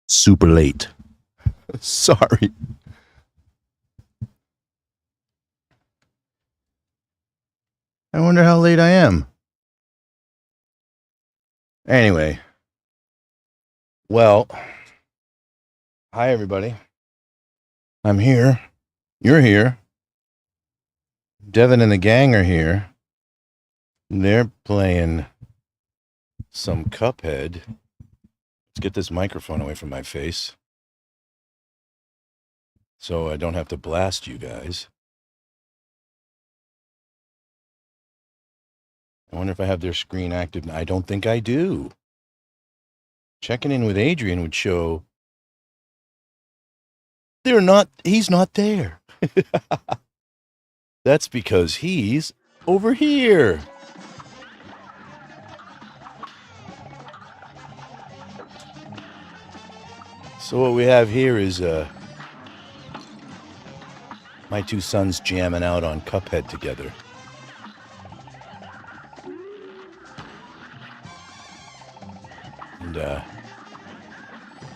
super late. Sorry. I wonder how late I am. Anyway. Well, hi everybody. I'm here. You're here. Devin and the gang are here. They're playing some Cuphead. Let's get this microphone away from my face so I don't have to blast you guys. I wonder if I have their screen active. I don't think I do. Checking in with Adrian would show he's not there. That's because he's over here. So what we have here is my two sons jamming out on Cuphead together. And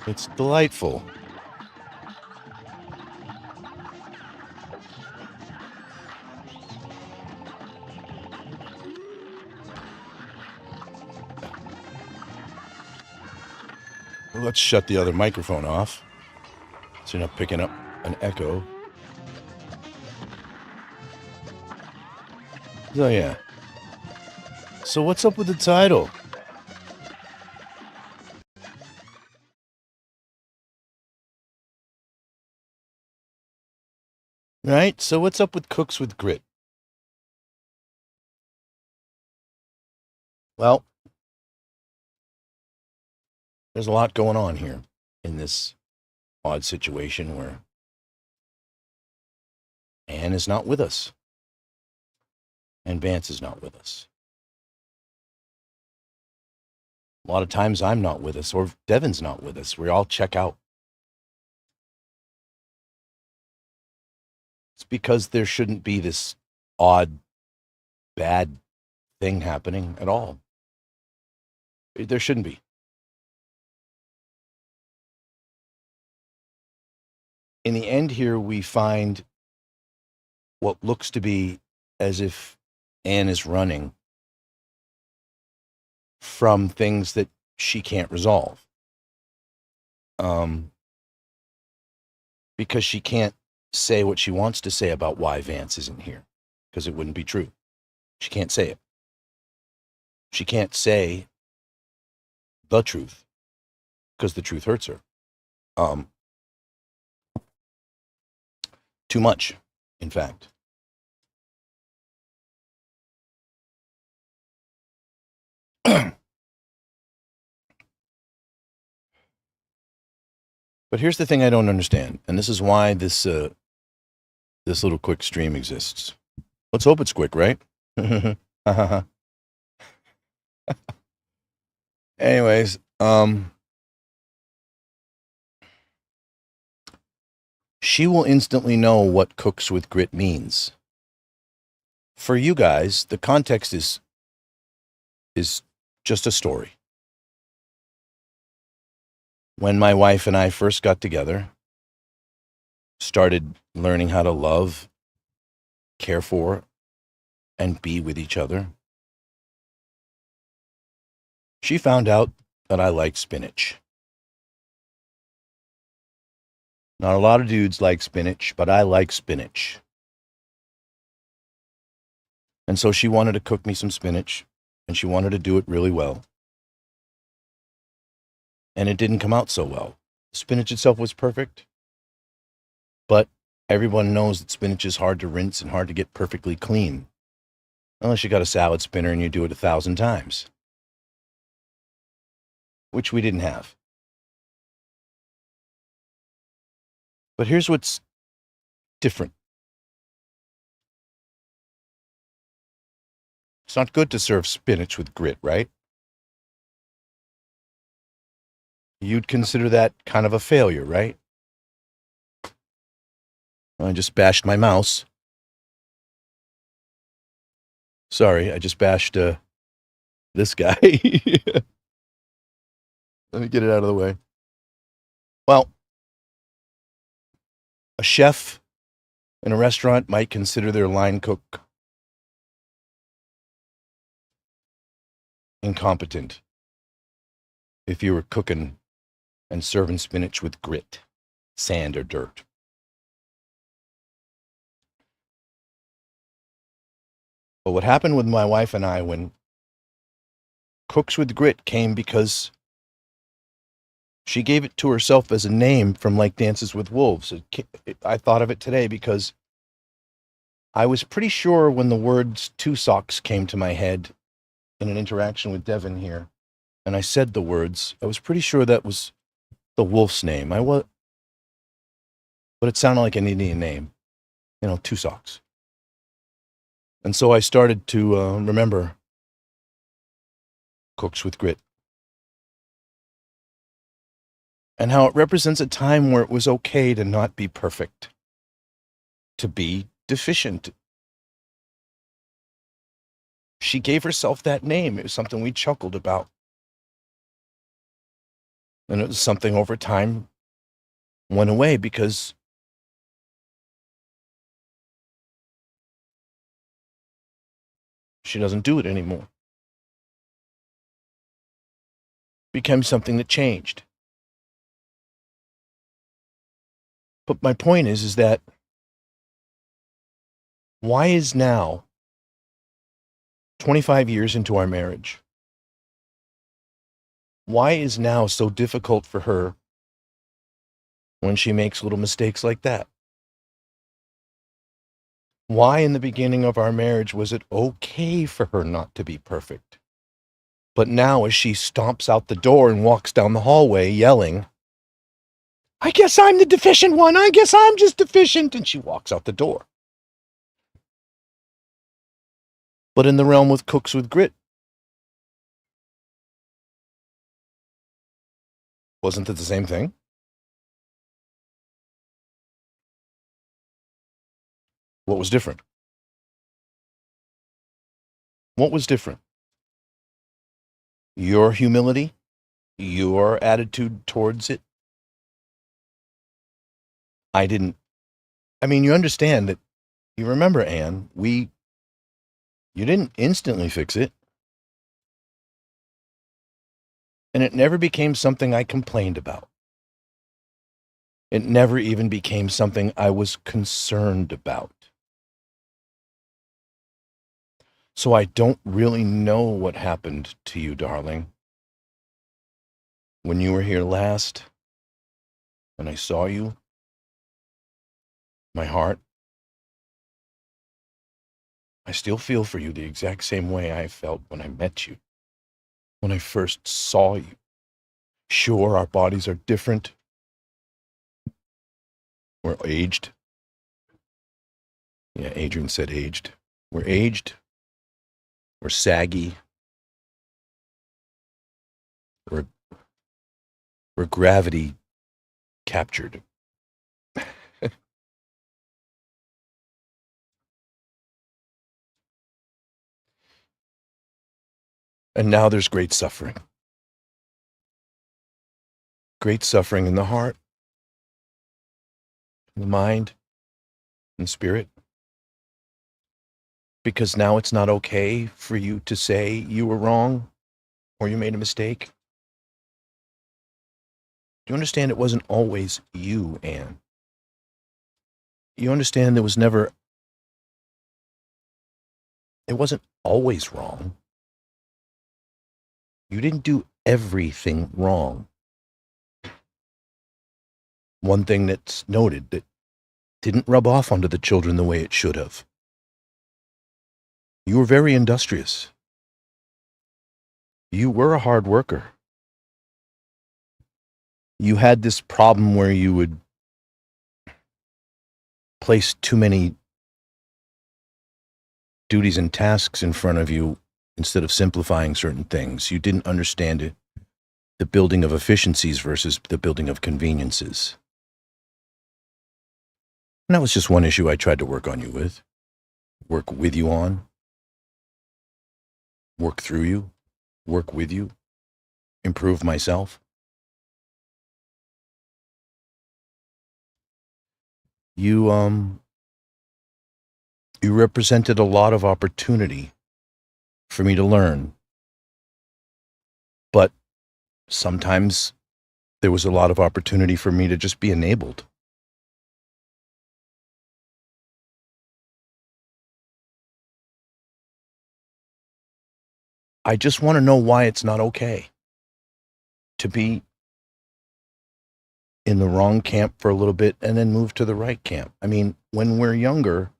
it's delightful. Let's shut the other microphone off so you're not picking up an echo. So yeah. So what's up with the title? Right? So what's up with Cooks with Grit? Well, there's a lot going on here in this odd situation where Anne is not with us and Vance is not with us. A lot of times I'm not with us or Devin's not with us. We all check out. It's because there shouldn't be this odd, bad thing happening at all. There shouldn't be. In the end here, we find what looks to be as if Anne is running from things that she can't resolve. Because she can't say what she wants to say about why Vance isn't here, because it wouldn't be true. She can't say it. She can't say the truth, because the truth hurts her. Too much, in fact. But here's the thing I don't understand, and this is why this little quick stream exists. Let's hope it's quick, right? Anyways, she will instantly know what Cooks with Grit means. For you guys, the context is just a story. When my wife and I first got together, started learning how to love, care for, and be with each other, she found out that I like spinach. Not a lot of dudes like spinach, but I like spinach. And so she wanted to cook me some spinach, and she wanted to do it really well. And it didn't come out so well. The spinach itself was perfect, but everyone knows that spinach is hard to rinse and hard to get perfectly clean, unless you got a salad spinner and you do it 1,000 times, which we didn't have. But here's what's different. It's not good to serve spinach with grit, right? You'd consider that kind of a failure, right? I just bashed my mouse. Sorry, I just bashed this guy. Let me get it out of the way. Well, a chef in a restaurant might consider their line cook incompetent if you were cooking and serving spinach with grit, sand, or dirt. But what happened with my wife and I when Cooks with Grit came because she gave it to herself as a name from like Dances with Wolves. I thought of it today because I was pretty sure when the words two socks came to my head in an interaction with Devin here, and I said the words, I was pretty sure that was the wolf's name. But it sounded like an Indian name, two socks. And so I started to remember Cooks with Grit and how it represents a time where it was okay to not be perfect, to be deficient. She gave herself that name. It was something we chuckled about. And it was something over time went away because she doesn't do it anymore. It became something that changed. But my point is that why is now, 25 years into our marriage, why is now so difficult for her when she makes little mistakes like that? Why in the beginning of our marriage was it okay for her not to be perfect? But now as she stomps out the door and walks down the hallway yelling, I guess I'm the deficient one. I guess I'm just deficient. And she walks out the door. But in the realm with Cooks with Grit, wasn't it the same thing? What was different? What was different? Your humility? Your attitude towards it? You understand that, you remember, Anne, you didn't instantly fix it. And it never became something I complained about. It never even became something I was concerned about. So I don't really know what happened to you, darling. When you were here last, and I saw you, my heart, I still feel for you the exact same way I felt when I met you, when I first saw you. Sure, our bodies are different. We're aged. Yeah, Adrian said aged. We're aged. We're saggy. We're gravity captured. And now there's great suffering. Great suffering in the heart, in the mind, and spirit. Because now it's not okay for you to say you were wrong or you made a mistake. Do you understand it wasn't always you, Anne? You understand it wasn't always wrong. You didn't do everything wrong. One thing that's noted that didn't rub off onto the children the way it should have. You were very industrious. You were a hard worker. You had this problem where you would place too many duties and tasks in front of you instead of simplifying certain things. You didn't understand it, the building of efficiencies versus the building of conveniences. And that was just one issue I tried to work with you on, work through you, work with you, improve myself. You you represented a lot of opportunity for me to learn, but sometimes there was a lot of opportunity for me to just be enabled. I just want to know why it's not okay to be in the wrong camp for a little bit and then move to the right camp. I mean, when we're younger,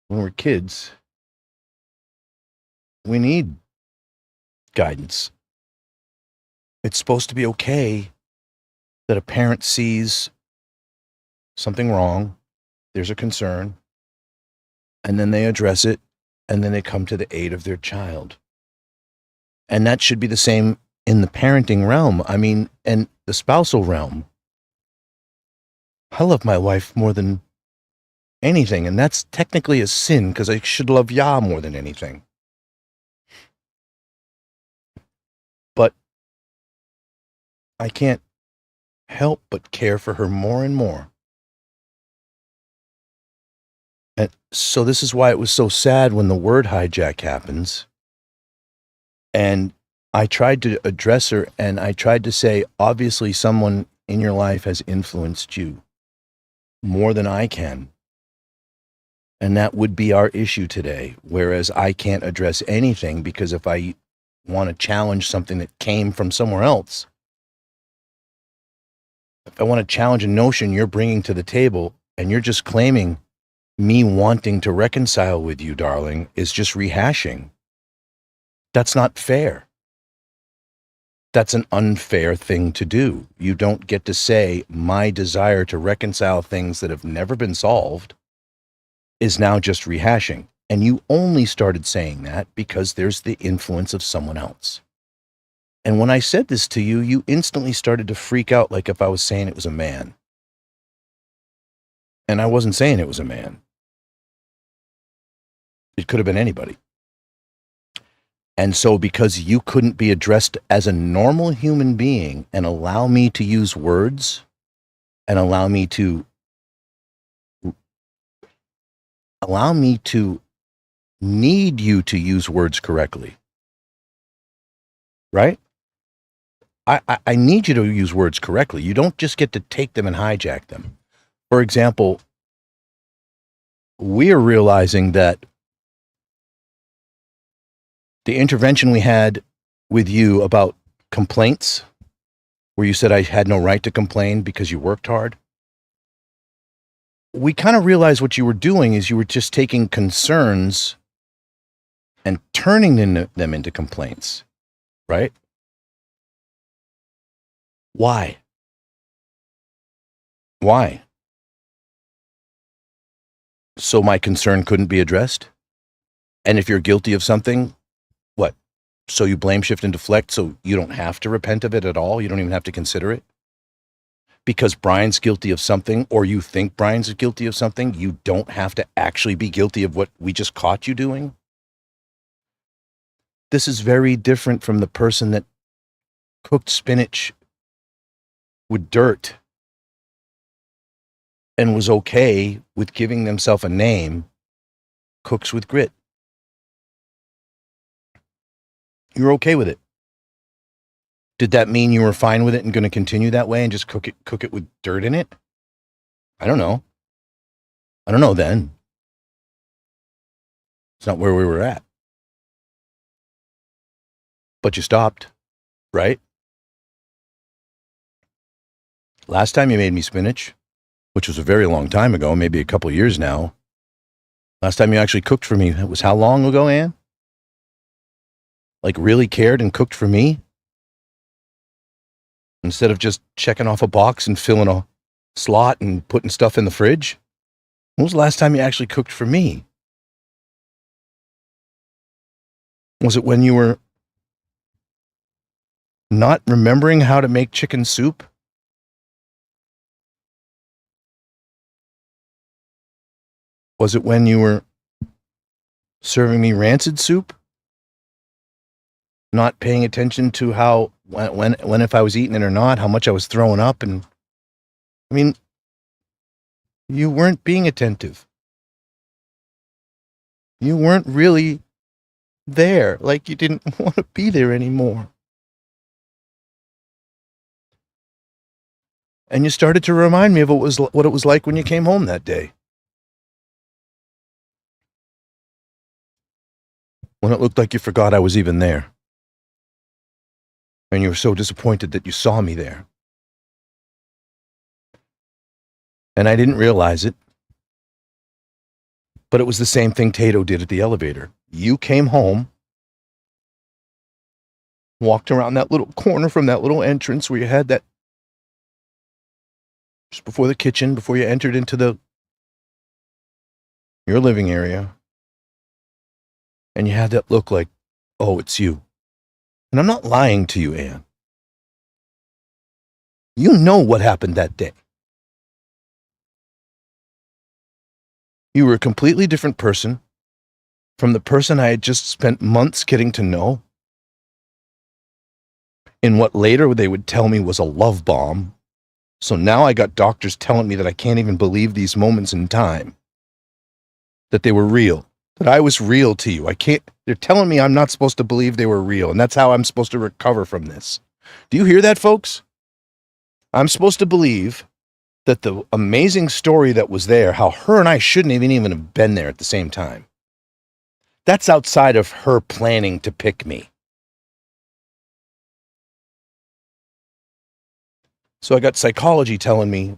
when we're kids, we need guidance. It's supposed to be okay that a parent sees something wrong, there's a concern, and then they address it, and then they come to the aid of their child. And that should be the same in the parenting realm. I mean, and the spousal realm. I love my wife more than anything, and that's technically a sin because I should love Yah more than anything. But I can't help but care for her more and more. And so this is why it was so sad when the word hijack happens. And I tried to address her, and I tried to say, obviously someone in your life has influenced you more than I can. And that would be our issue today, whereas I can't address anything because if I want to challenge something that came from somewhere else, if I want to challenge a notion you're bringing to the table and you're just claiming me wanting to reconcile with you, darling, is just rehashing. That's not fair. That's an unfair thing to do. You don't get to say my desire to reconcile things that have never been solved is now just rehashing. And you only started saying that because there's the influence of someone else. And when I said this to you, you instantly started to freak out like if I was saying it was a man. And I wasn't saying it was a man. It could have been anybody. And so because you couldn't be addressed as a normal human being and allow me to use words and allow me to need you to use words correctly, right? I need you to use words correctly. You don't just get to take them and hijack them. For example, we're realizing that the intervention we had with you about complaints, where you said I had no right to complain because you worked hard, we kind of realized what you were doing is you were just taking concerns and turning them into complaints, right? Why? Why? So my concern couldn't be addressed? And if you're guilty of something, what? So you blame, shift, and deflect so you don't have to repent of it at all? You don't even have to consider it? Because Brian's guilty of something, or you think Brian's guilty of something, you don't have to actually be guilty of what we just caught you doing? This is very different from the person that cooked spinach with dirt and was okay with giving themselves a name, cooks with grit. You're okay with it. Did that mean you were fine with it and going to continue that way and just cook it with dirt in it? I don't know. I don't know then. It's not where we were at. But you stopped, right? Last time you made me spinach, which was a very long time ago, maybe a couple years now. Last time you actually cooked for me, it was how long ago, Ann? Like really cared and cooked for me? Instead of just checking off a box and filling a slot and putting stuff in the fridge? When was the last time you actually cooked for me? Was it when you were not remembering how to make chicken soup? Was it when you were serving me rancid soup? Not paying attention to how, when if I was eating it or not, how much I was throwing up. And I mean, You weren't being attentive. You weren't really there, like you didn't want to be there anymore. And you started to remind me of what it was like when you came home that day. When it looked like you forgot I was even there. And you were so disappointed that you saw me there. And I didn't realize it. But it was the same thing Tato did at the elevator. You came home, walked around that little corner from that little entrance where you had that, just before the kitchen, before you entered into your living area. And you had that look like, oh, it's you. And I'm not lying to you, Ann. You know what happened that day. You were a completely different person from the person I had just spent months getting to know in what later they would tell me was a love bomb. So now I got doctors telling me that I can't even believe these moments in time, that they were real, that I was real to you. They're telling me I'm not supposed to believe they were real, and that's how I'm supposed to recover from this. Do you hear that, folks? I'm supposed to believe that the amazing story that was there, how her and I shouldn't even have been there at the same time, that's outside of her planning to pick me. So I got psychology telling me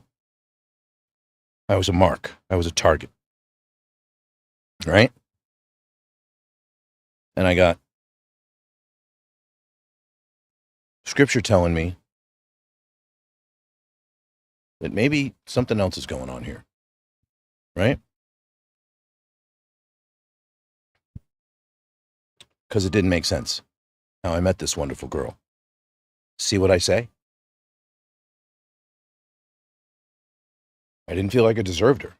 I was a mark. I was a target. Right? And I got scripture telling me that maybe something else is going on here. Right? Because it didn't make sense how I met this wonderful girl. See what I say? I didn't feel like I deserved her.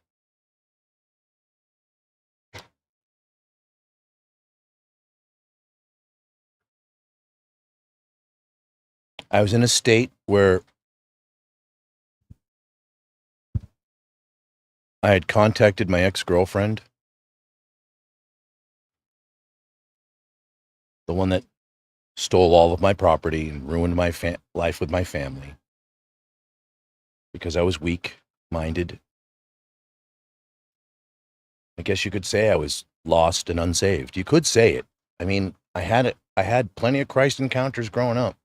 I was in a state where I had contacted my ex-girlfriend, the one that stole all of my property and ruined my life with my family, because I was weak-minded. I guess you could say I was lost and unsaved. You could say it. I mean, I had plenty of Christ encounters growing up.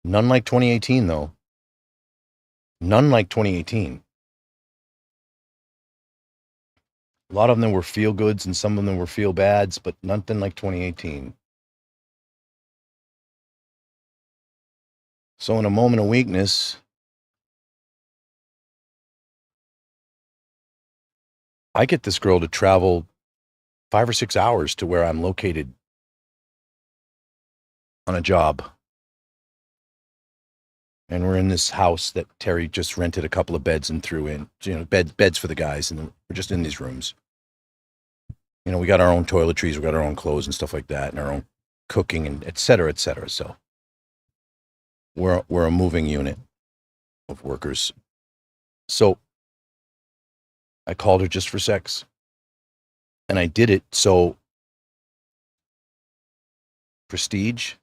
None like 2018, though. None like 2018. A lot of them were feel-goods and some of them were feel-bads, but nothing like 2018. So in a moment of weakness, I get this girl to travel 5 or 6 hours to where I'm located on a job. And we're in this house that Terry just rented a couple of beds and threw in, beds for the guys, and we're just in these rooms. We got our own toiletries, we got our own clothes and stuff like that, and our own cooking and et cetera, et cetera. So we're a moving unit of workers. So I called her just for sex. And I did it so prestige,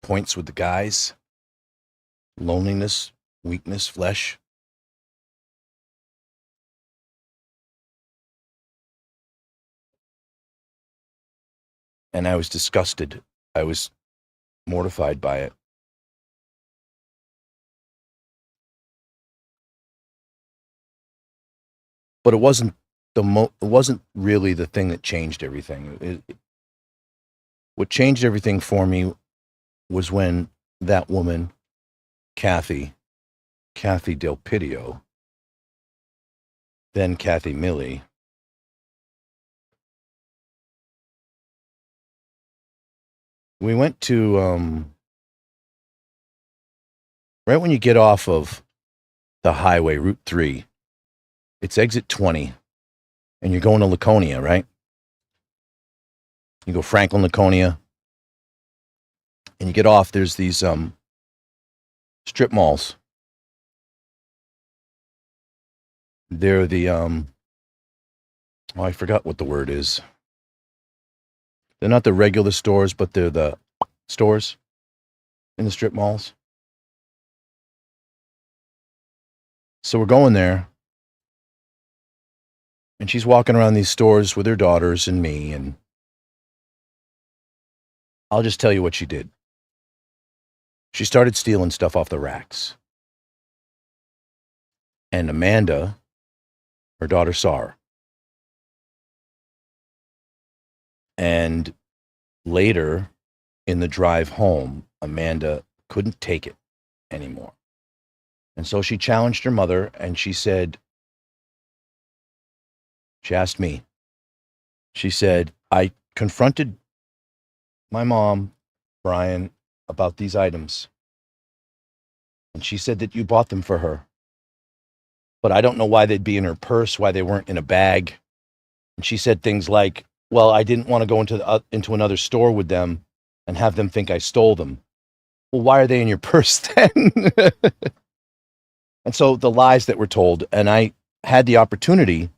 points with the guys, loneliness, weakness, flesh. And I was disgusted. I was mortified by it. But it wasn't really the thing that changed everything. What changed everything for me was when that woman, Kathy Del Pidio, then Kathy Millie, we went to, right when you get off of the highway, Route 3, it's exit 20, and you're going to Laconia, right? You go Franklin, Laconia, and you get off, there's these strip malls. They're the I forgot what the word is. They're not the regular stores, but they're the stores in the strip malls. So we're going there, and she's walking around these stores with her daughters and me, and I'll just tell you what she did. She started stealing stuff off the racks. And Amanda, her daughter, saw her. And later, in the drive home, Amanda couldn't take it anymore. And so she challenged her mother, and she asked me, she said, I confronted my mom, Brian, about these items. And she said that you bought them for her. But I don't know why they'd be in her purse, why they weren't in a bag. And she said things like, well, I didn't want to go into another store with them and have them think I stole them. Well, why are they in your purse then? And so the lies that were told, and I had the opportunity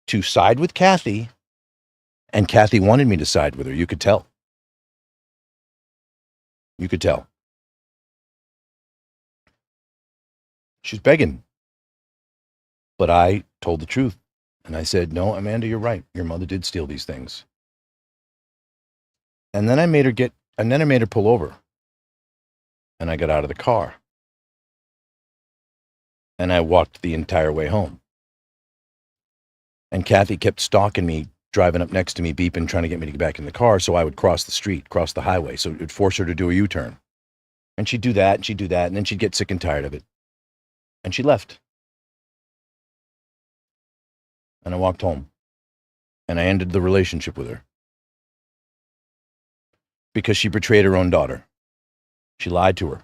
to side with Kathy, and Kathy wanted me to side with her. You could tell. You could tell. She's begging. But I told the truth. And I said, no, Amanda, you're right. Your mother did steal these things. And then I made her pull over. And I got out of the car. And I walked the entire way home. And Kathy kept stalking me, driving up next to me, beeping, trying to get me to get back in the car so I would cross the street, cross the highway. So it would force her to do a U-turn. And she'd do that, and she'd do that, and then she'd get sick and tired of it. And she left. And I walked home. And I ended the relationship with her. Because she betrayed her own daughter. She lied to her.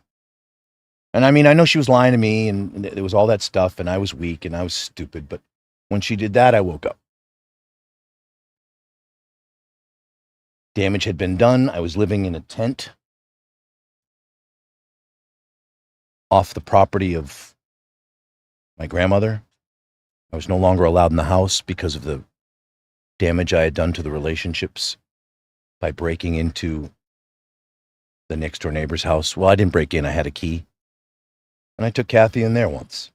And I mean, I know she was lying to me, and there was all that stuff, and I was weak, and I was stupid, but when she did that, I woke up. Damage had been done. I was living in a tent off the property of my grandmother. I was no longer allowed in the house because of the damage I had done to the relationships by breaking into the next door neighbor's house. Well, I didn't break in. I had a key. And I took Kathy in there once.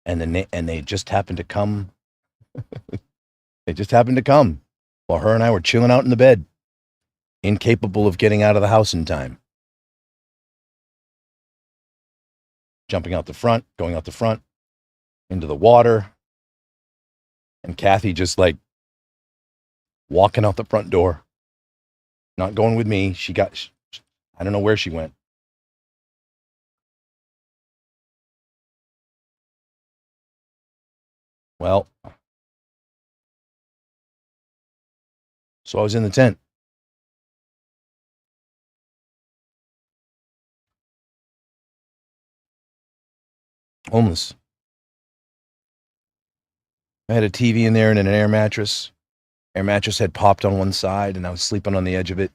And they just happened to come. They just happened to come while her and I were chilling out in the bed, incapable of getting out of the house in time. Jumping out the front, going out the front, into the water. And Kathy just like walking out the front door, not going with me. I don't know where she went. Well, so I was in the tent. Homeless. I had a TV in there and an air mattress. Air mattress had popped on one side, and I was sleeping on the edge of it.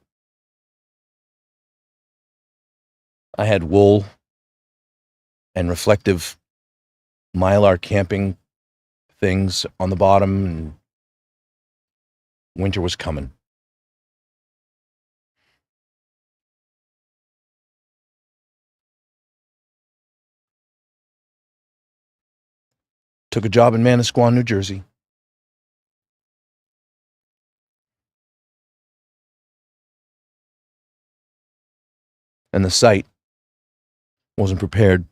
I had wool and reflective Mylar camping things on the bottom, and winter was coming. Took a job in Manasquan, New Jersey. And the site wasn't prepared.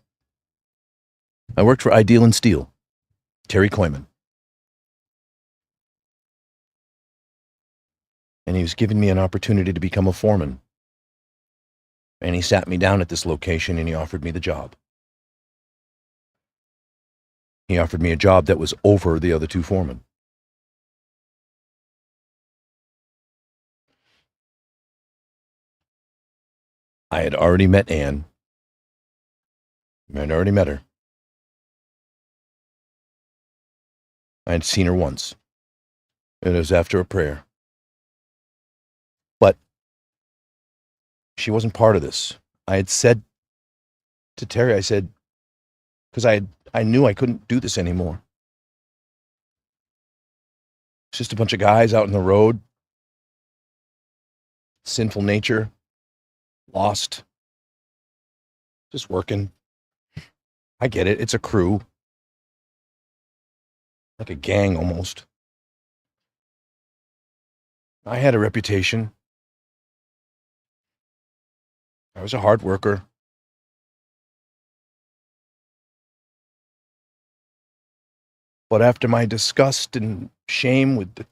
I worked for Ideal and Steel, Terry Koyman. And he was giving me an opportunity to become a foreman. And he sat me down at this location and he offered me the job. He offered me a job that was over the other two foremen. I had already met Ann. I had already met her. I had seen her once. It was after a prayer. But she wasn't part of this. I had said to Terry, I said, because I knew I couldn't do this anymore. It's just a bunch of guys out in the road, sinful nature, lost, just working. I get it. It's a crew, like a gang almost. I had a reputation. I was a hard worker. But after my disgust and shame with the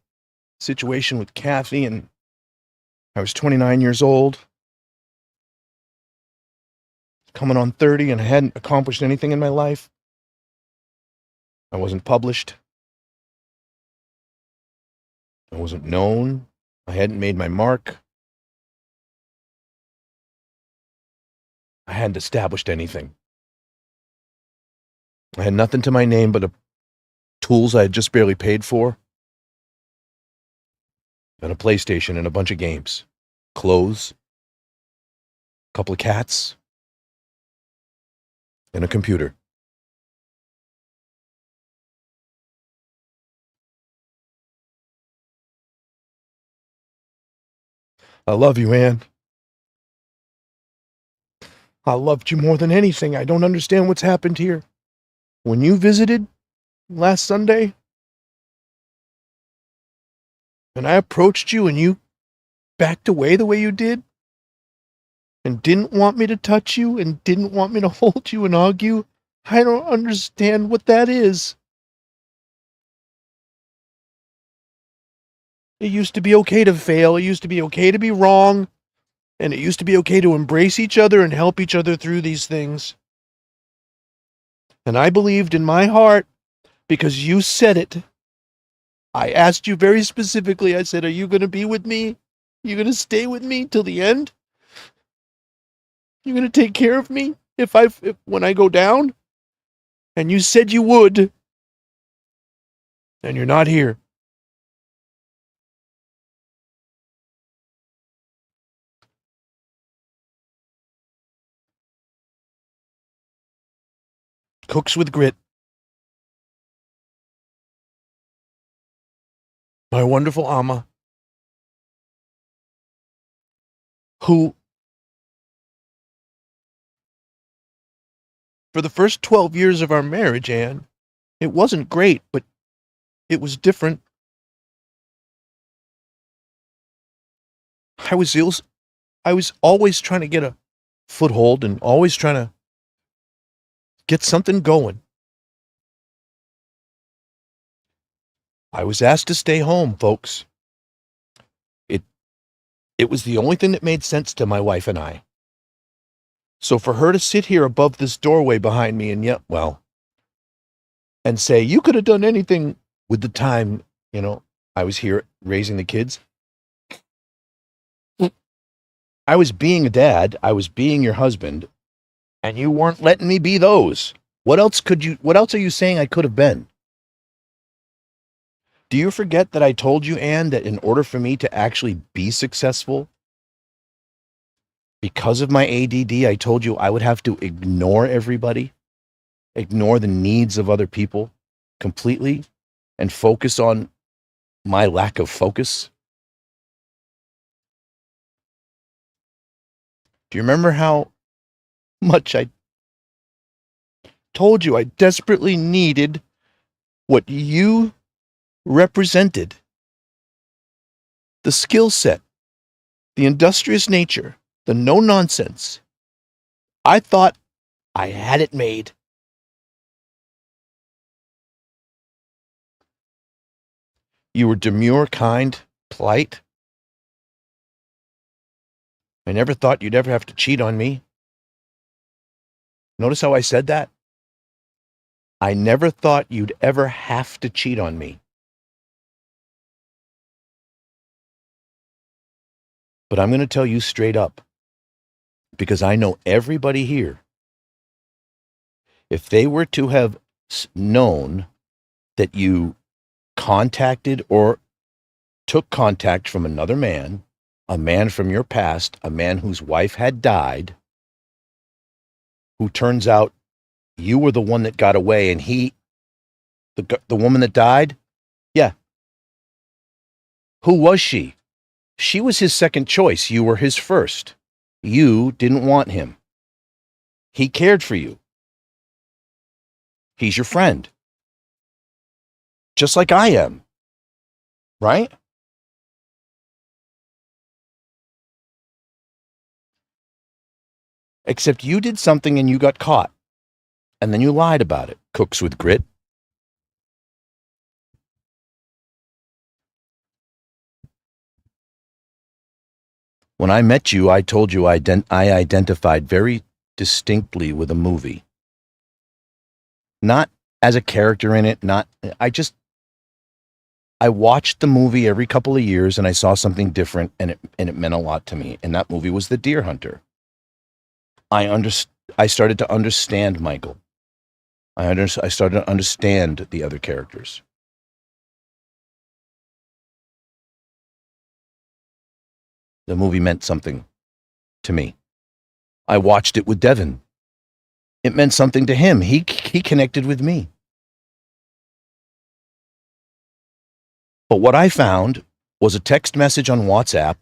situation with Kathy, and I was 29 years old, coming on 30, and I hadn't accomplished anything in my life. I wasn't published. I wasn't known. I hadn't made my mark. I hadn't established anything. I had nothing to my name but tools I had just barely paid for, and a PlayStation and a bunch of games, clothes, a couple of cats, and a computer. I love you, Ann. I loved you more than anything. I don't understand what's happened here. When you visited last Sunday, and I approached you and you backed away the way you did, and didn't want me to touch you and didn't want me to hold you and hug you, I don't understand what that is. It used to be okay to fail. It used to be okay to be wrong. And it used to be okay to embrace each other and help each other through these things. And I believed in my heart, because you said it. I asked you very specifically, I said, are you going to be with me? Are you going to stay with me till the end? You're going to take care of me when I go down? And you said you would. And you're not here. Cooks with grit. My wonderful Amma, who, for the first 12 years of our marriage, Anne, it wasn't great, but it was different. I was always trying to get a foothold and always trying to get something going. I was asked to stay home, folks. It was the only thing that made sense to my wife and I. So for her to sit here above this doorway behind me and and say, you could have done anything with the time, I was here raising the kids. I was being a dad. I was being your husband, and you weren't letting me be those. What else are you saying I could have been? Do you forget that I told you, Anne, that in order for me to actually be successful, because of my ADD, I told you I would have to ignore everybody, ignore the needs of other people completely, and focus on my lack of focus? Do you remember how much I told you I desperately needed what you represented? The skill set, the industrious nature, the no-nonsense. I thought I had it made. You were demure, kind, polite. I never thought you'd ever have to cheat on me. Notice how I said that? I never thought you'd ever have to cheat on me. But I'm going to tell you straight up, because I know everybody here, if they were to have known that you contacted or took contact from another man, a man from your past, a man whose wife had died, who turns out you were the one that got away, and the woman that died, yeah, Who was she? She was his second choice. You were his first. You didn't want him. He cared for you. He's your friend. Just like I am. Right? Except you did something and you got caught. And then you lied about it. Cooks with grit. When I met you, I told you I identified very distinctly with a movie. Not as a character in it, I watched the movie every couple of years and I saw something different and it meant a lot to me. And that movie was The Deer Hunter. I started to understand Michael. I started to understand the other characters. The movie meant something to me. I watched it with Devin. It meant something to him. He connected with me. But what I found was a text message on WhatsApp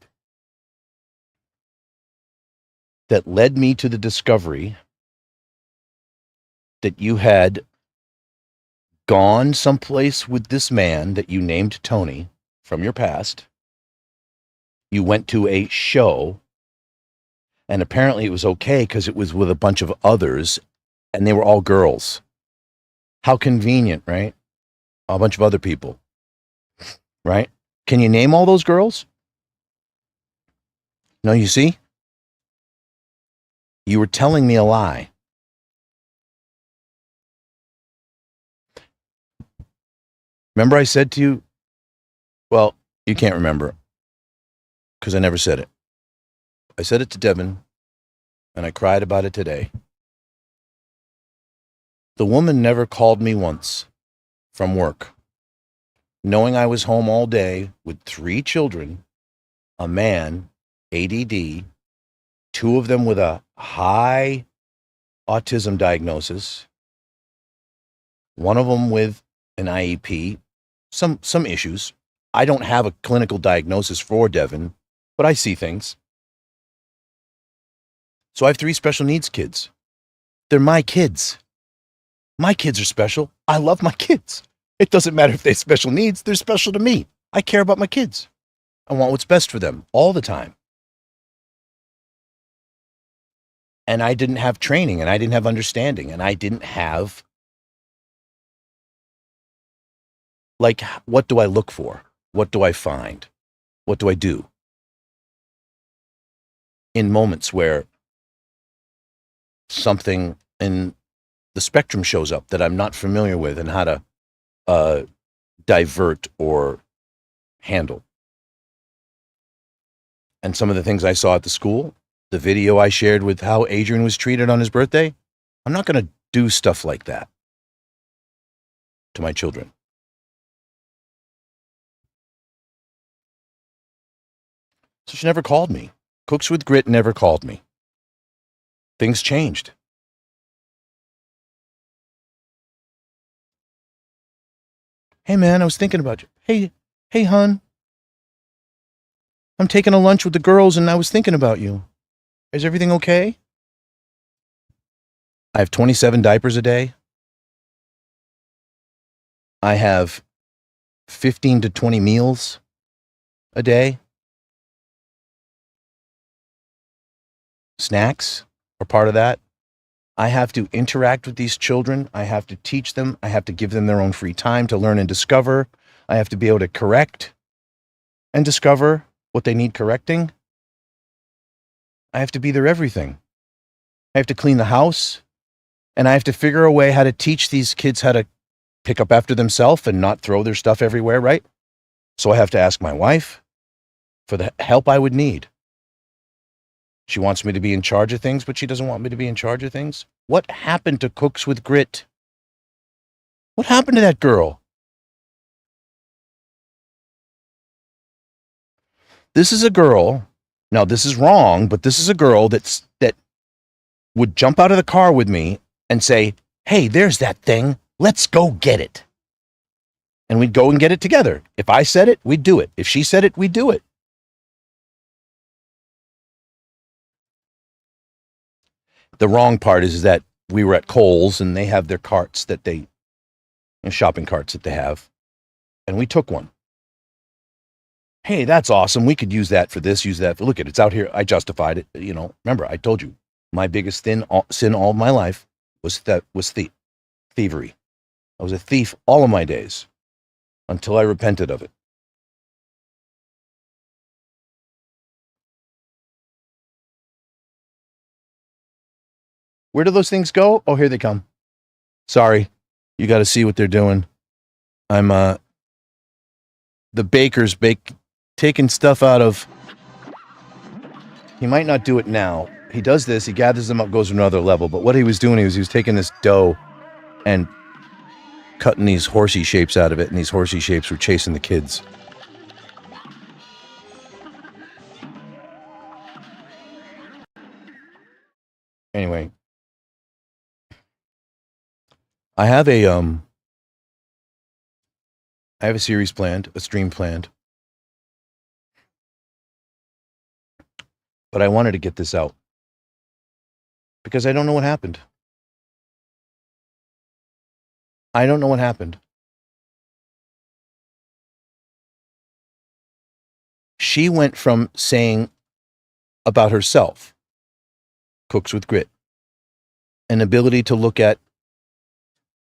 that led me to the discovery that you had gone someplace with this man that you named Tony from your past. You went to a show, and apparently it was okay because it was with a bunch of others, and they were all girls. How convenient, right? A bunch of other people, right? Can you name all those girls? No, you see? You were telling me a lie. Remember I said to you, well, you can't remember because I never said it. I said it to Devin, and I cried about it today. The woman never called me once from work, knowing I was home all day with 3 children, a man, ADD, 2 of them with a high autism diagnosis, 1 of them with an IEP, some issues. I don't have a clinical diagnosis for Devin, but I see things. So I have 3 special needs kids. They're my kids. My kids are special. I love my kids. It doesn't matter if they have special needs. They're special to me. I care about my kids. I want what's best for them all the time. And I didn't have training, and I didn't have understanding, and I didn't have, like, what do I look for? What do I find? What do I do? In moments where something in the spectrum shows up that I'm not familiar with and how to divert or handle. And some of the things I saw at the school, the video I shared with how Adrian was treated on his birthday, I'm not going to do stuff like that to my children. So she never called me. Cooks with Grit never called me. Things changed. Hey, man, I was thinking about you. Hey, hun. I'm taking a lunch with the girls and I was thinking about you. Is everything okay? I have 27 diapers a day. I have 15 to 20 meals a day. Snacks are part of that. I have to interact with these children. I have to teach them. I have to give them their own free time to learn and discover. I have to be able to correct and discover what they need correcting. I have to be their everything. I have to clean the house. And I have to figure a way how to teach these kids how to pick up after themselves and not throw their stuff everywhere, right? So I have to ask my wife for the help I would need. She wants me to be in charge of things, but she doesn't want me to be in charge of things. What happened to Cooks with Grit? What happened to that girl? This is a girl. Now, this is wrong, but this is a girl that would jump out of the car with me and say, hey, there's that thing. Let's go get it. And we'd go and get it together. If I said it, we'd do it. If she said it, we'd do it. The wrong part is that we were at Kohl's and they have their carts that they, shopping carts that they have. And we took one. Hey, that's awesome. We could use that for this, use that for, look at it, it's out here. I justified it. Remember, I told you, my biggest sin all of my life was thievery. I was a thief all of my days until I repented of it. Where do those things go? Oh, here they come. Sorry. You got to see what they're doing. I'm the baker's taking stuff out of. He might not do it now. He does this, he gathers them up, goes to another level. But what he was doing, he was taking this dough and cutting these horsey shapes out of it, and these horsey shapes were chasing the kids. Anyway, I have a series planned, a stream planned. But I wanted to get this out because I don't know what happened. I don't know what happened. She went from saying about herself, cooks with grit, an ability to look at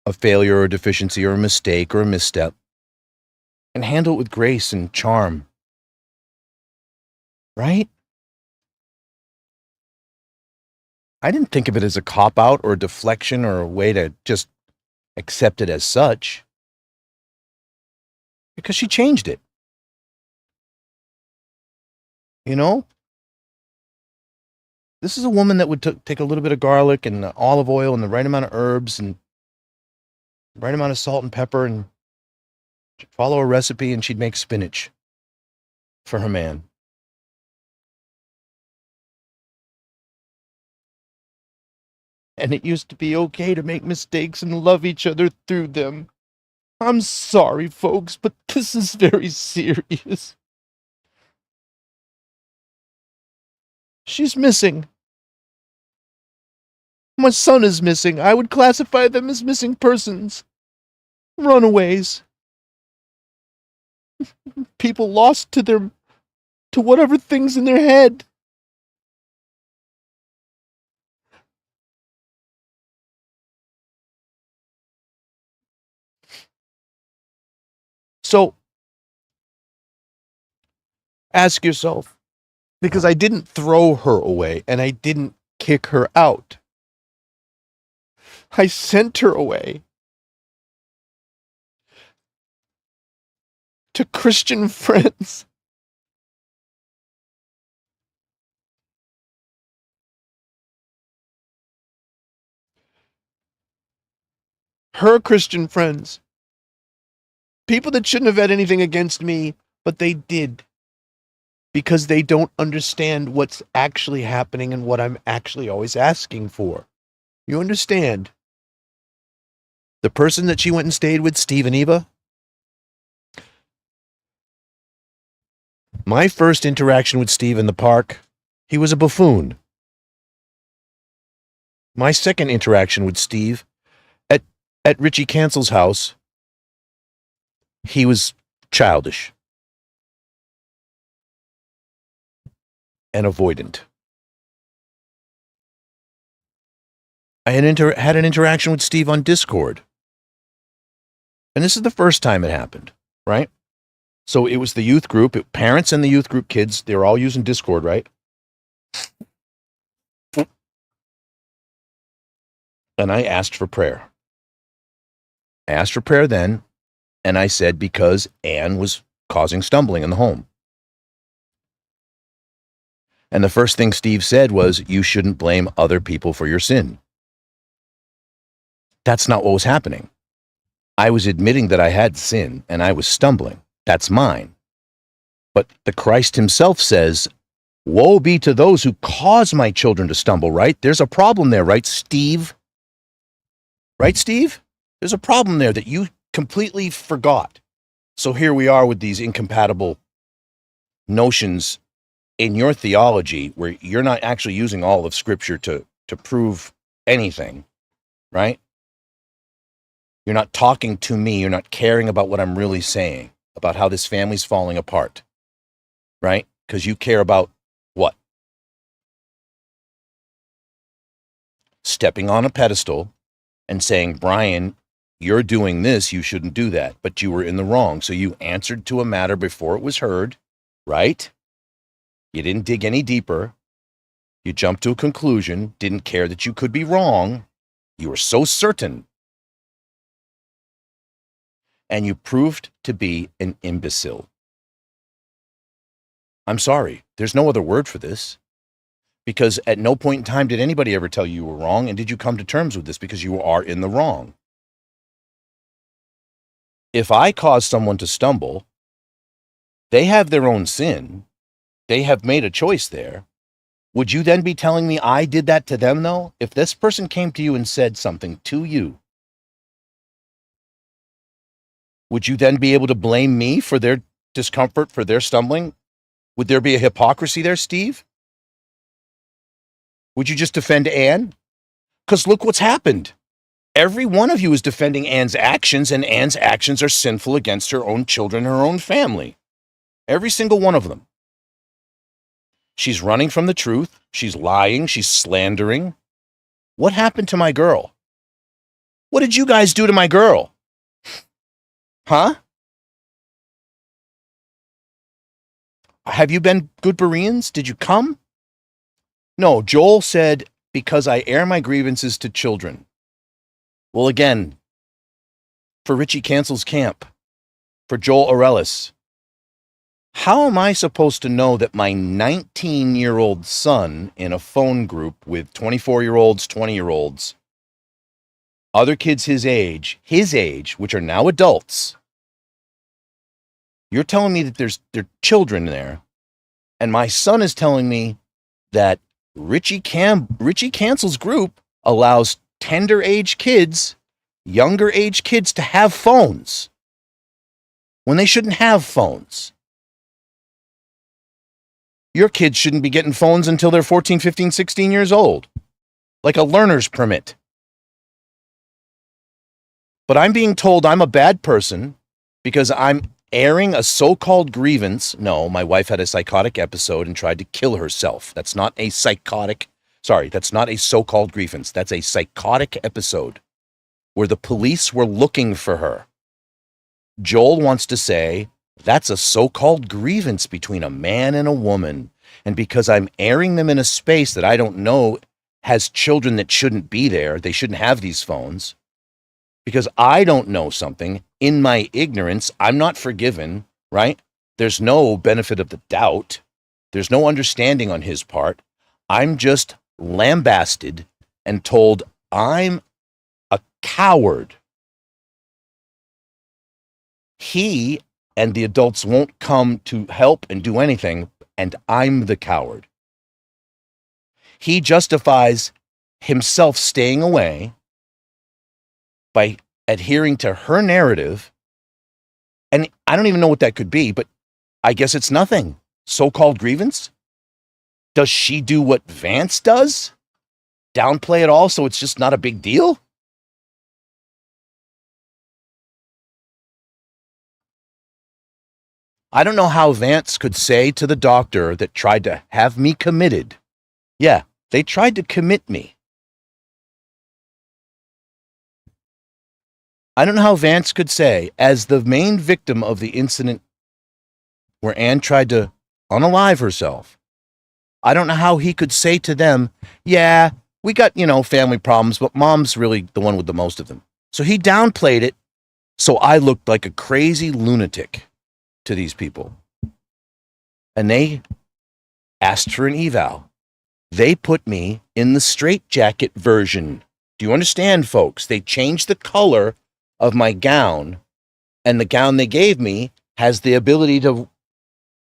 a failure or a deficiency or a mistake or a misstep and handle it with grace and charm. Right? I didn't think of it as a cop-out or a deflection or a way to just accept it as such. Because she changed it. This is a woman that would take a little bit of garlic and olive oil and the right amount of herbs and the right amount of salt and pepper and she'd follow a recipe and she'd make spinach for her man. And it used to be okay to make mistakes and love each other through them. I'm sorry, folks, but this is very serious. She's missing. My son is missing. I would classify them as missing persons. Runaways. People lost to whatever thing's in their head. So, ask yourself, because I didn't throw her away and I didn't kick her out. I sent her away to Christian friends. Her Christian friends. People that shouldn't have had anything against me, but they did. Because they don't understand what's actually happening and what I'm actually always asking for. You understand? The person that she went and stayed with, Steve and Eva, my first interaction with Steve in the park, he was a buffoon. My second interaction with Steve at Richie Cancel's house, he was childish and avoidant. I had an interaction with Steve on Discord. And this is the first time it happened, right? So it was the youth group, parents and the youth group kids, they were all using Discord, right? And I asked for prayer. I asked for prayer then, and I said because Anne was causing stumbling in the home. And the first thing Steve said was, you shouldn't blame other people for your sin. That's not what was happening. I was admitting that I had sin and I was stumbling. That's mine. But the Christ himself says, woe be to those who cause my children to stumble, right? There's a problem there, right, Steve? Right, Steve? There's a problem there that you completely forgot. So here we are with these incompatible notions in your theology where you're not actually using all of Scripture to prove anything, right? You're not talking to me. You're not caring about what I'm really saying, about how this family's falling apart, right? Because you care about what? Stepping on a pedestal and saying, Brian, you're doing this, you shouldn't do that, but you were in the wrong. So you answered to a matter before it was heard, right? You didn't dig any deeper. You jumped to a conclusion, didn't care that you could be wrong. You were so certain. And you proved to be an imbecile. I'm sorry, there's no other word for this. Because at no point in time did anybody ever tell you were wrong, and did you come to terms with this because you are in the wrong. If I cause someone to stumble, they have their own sin. They have made a choice there. Would you then be telling me I did that to them, though? If this person came to you and said something to you, would you then be able to blame me for their discomfort, for their stumbling? Would there be a hypocrisy there, Steve? Would you just defend Anne? Because look what's happened. Every one of you is defending Anne's actions, and Anne's actions are sinful against her own children, her own family. Every single one of them. She's running from the truth. She's lying. She's slandering. What happened to my girl? What did you guys do to my girl? Huh? Have you been good Bereans? Did you come? No, Joel said, because I air my grievances to children. Well, again, for Richie Cancel's camp, for Joel Aurelis, how am I supposed to know that my 19-year-old son in a phone group with 24-year-olds, 20-year-olds, other kids his age, which are now adults, you're telling me that there are children there, and my son is telling me that Richie Cancel's group allows tender age kids, younger age kids to have phones when they shouldn't have phones. Your kids shouldn't be getting phones until they're 14, 15, 16 years old, like a learner's permit. But I'm being told I'm a bad person because I'm airing a so-called grievance. No, my wife had a psychotic episode and tried to kill herself. That's not a so-called grievance. That's a psychotic episode where the police were looking for her. Joel wants to say that's a so-called grievance between a man and a woman. And because I'm airing them in a space that I don't know has children that shouldn't be there, they shouldn't have these phones, because I don't know something, in my ignorance, I'm not forgiven, right? There's no benefit of the doubt. There's no understanding on his part. I'm just lambasted and told I'm a coward. He and the adults won't come to help and do anything, and I'm the coward. He justifies himself staying away by adhering to her narrative, and I don't even know what that could be, but I guess it's nothing. So-called grievance? Does she do what Vance does? Downplay it all so it's just not a big deal? I don't know how Vance could say to the doctor that tried to have me committed. Yeah, they tried to commit me. I don't know how Vance could say, as the main victim of the incident where Anne tried to unalive herself, I don't know how he could say to them, yeah, we got, family problems, but mom's really the one with the most of them. So he downplayed it, so I looked like a crazy lunatic to these people. And they asked for an eval. They put me in the straitjacket version. Do you understand, folks? They changed the color of my gown, and the gown they gave me has the ability to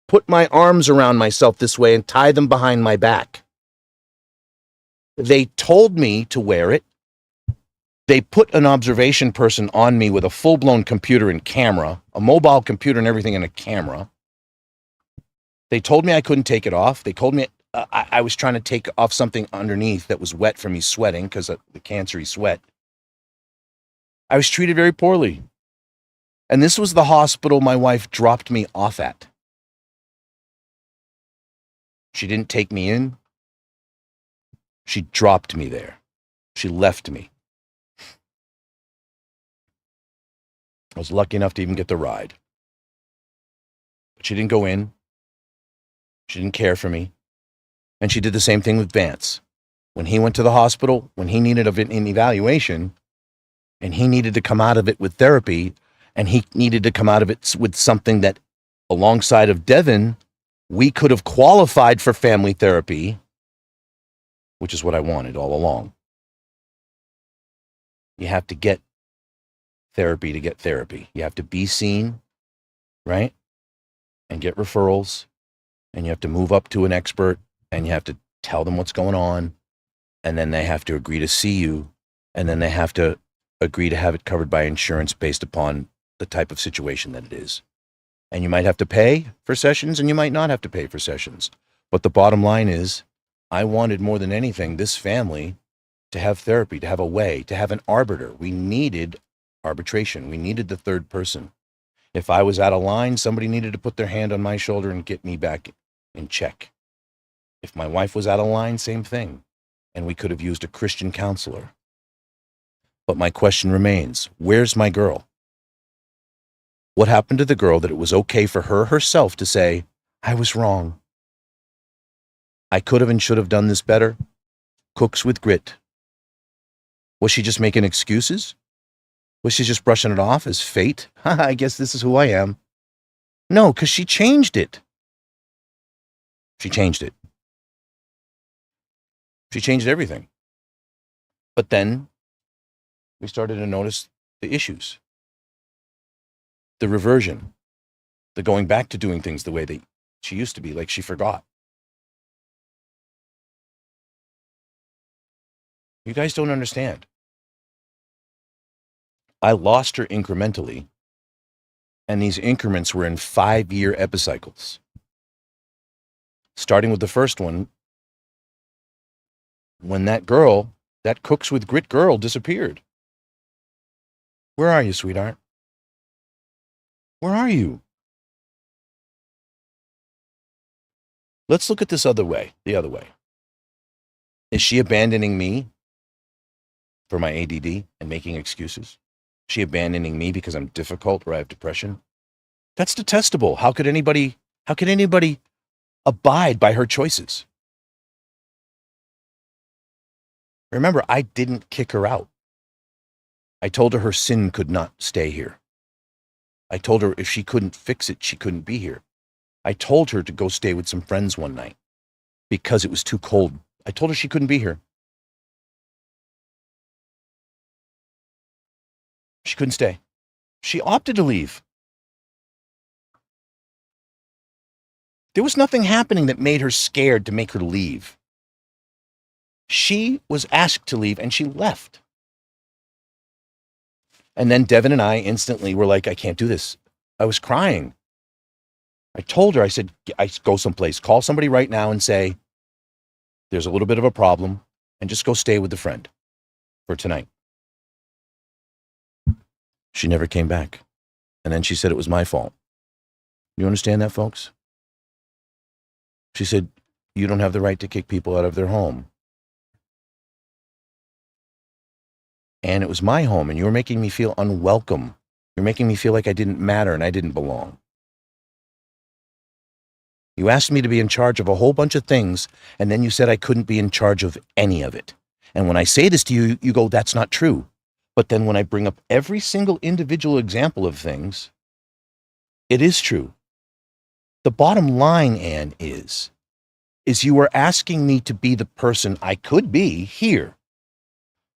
put my arms around myself this way and tie them behind my back. They told me to wear it. They put an observation person on me with a full-blown computer and camera, a mobile computer and everything, and a camera. They told me I couldn't take it off. They told me I was trying to take off something underneath that was wet from me sweating because of the cancery sweat. I was treated very poorly. And this was the hospital my wife dropped me off at. She didn't take me in. She dropped me there. She left me. I was lucky enough to even get the ride. But she didn't go in. She didn't care for me. And she did the same thing with Vance. When he went to the hospital, when he needed an evaluation, and he needed to come out of it with therapy, and he needed to come out of it with something that, alongside of Devin, we could have qualified for family therapy, which is what I wanted all along. You have to get therapy to get therapy. You have to be seen, right? And get referrals. And you have to move up to an expert, and you have to tell them what's going on. And then they have to agree to see you. And then they have to agree to have it covered by insurance based upon the type of situation that it is. And you might have to pay for sessions, and you might not have to pay for sessions. But the bottom line is, I wanted more than anything this family to have therapy, to have a way, to have an arbiter. We needed arbitration. We needed the third person. If I was out of line, somebody needed to put their hand on my shoulder and get me back in check. If my wife was out of line, same thing. And we could have used a Christian counselor. But my question remains, where's my girl? What happened to the girl that it was okay for her herself to say, I was wrong. I could have and should have done this better. Cooks with grit. Was she just making excuses? Was she just brushing it off as fate? I guess this is who I am. No, because she changed it. She changed it. She changed everything. But then we started to notice the issues. The reversion. The going back to doing things the way that she used to be, like she forgot. You guys don't understand. I lost her incrementally, and these increments were in 5-year epicycles. Starting with the first one, when that girl, that Cooks with Grit girl, disappeared. Where are you, sweetheart? Where are you? Let's look at this other way, the other way. Is she abandoning me for my ADD and making excuses? Is she abandoning me because I'm difficult or I have depression? That's detestable. How could anybody abide by her choices? Remember, I didn't kick her out. I told her sin could not stay here. I told her if she couldn't fix it, she couldn't be here. I told her to go stay with some friends one night because it was too cold. I told her she couldn't be here. She couldn't stay. She opted to leave. There was nothing happening that made her scared to make her leave. She was asked to leave and she left. And then Devin and I instantly were like, I can't do this. I was crying. I told her, I said, I go someplace, call somebody right now and say, there's a little bit of a problem, and just go stay with the friend for tonight. She never came back. And then she said it was my fault. You understand that, folks? She said, you don't have the right to kick people out of their home. And it was my home, and you were making me feel unwelcome. You're making me feel like I didn't matter and I didn't belong. You asked me to be in charge of a whole bunch of things, and then you said I couldn't be in charge of any of it. And when I say this to you, you go, that's not true. But then when I bring up every single individual example of things, it is true. The bottom line, Anne, is you were asking me to be the person I could be here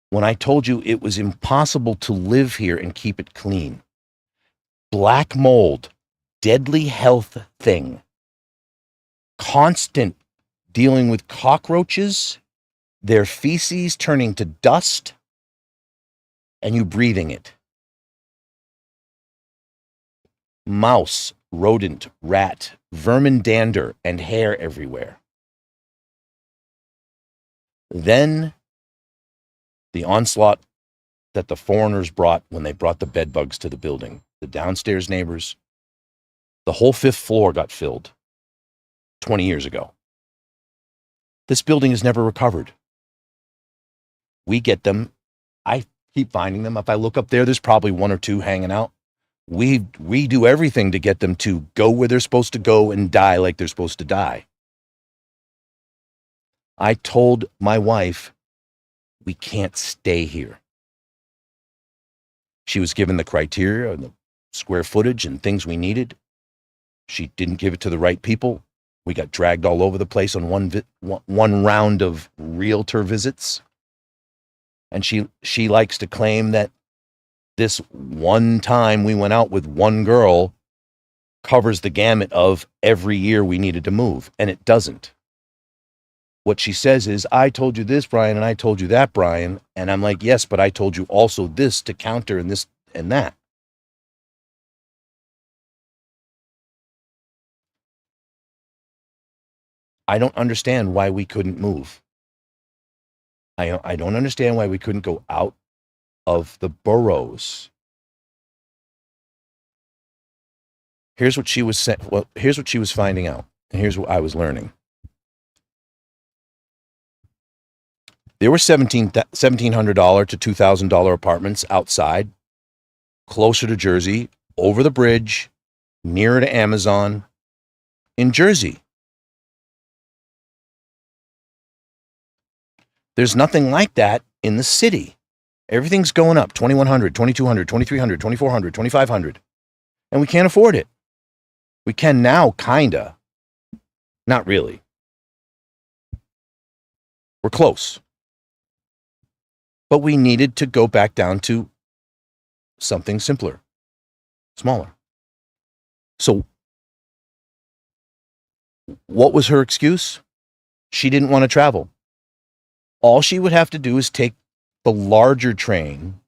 when I told you it was impossible to live here and keep it clean. Black mold, deadly health thing. Constant dealing with cockroaches, their feces turning to dust. and you breathing it. Mouse, rodent, rat, vermin, dander, and hair everywhere. Then the onslaught that the foreigners brought when they brought the bed bugs to the building. The downstairs neighbors, the whole 5th floor got filled 20 years ago. This building has never recovered. We get them. I keep finding them. If I look up there, there's probably 1 or 2 hanging out. We do everything to get them to go where they're supposed to go and die like they're supposed to die. I told my wife, we can't stay here. She was given the criteria and the square footage and things we needed. She didn't give it to the right people. We got dragged all over the place on one round of realtor visits. And she likes to claim that this one time we went out with one girl covers the gamut of every year we needed to move, and it doesn't. What she says is, I told you this, Brian, and I told you that, Brian. And I'm like, yes, but I told you also this to counter and this and that. I don't understand why we couldn't move. I don't understand why we couldn't go out of the boroughs. Here's what she was saying. Well, here's what she was finding out. And here's what I was learning. There were $1,700 to $2,000 apartments outside, closer to Jersey, over the bridge, nearer to Amazon, in Jersey. There's nothing like that in the city. Everything's going up, $2,100, $2,200, $2,300, $2,400, $2,500. And we can't afford it. We can now, kinda. Not really. We're close. But we needed to go back down to something simpler, smaller. So what was her excuse? She didn't want to travel. All she would have to do is take the larger train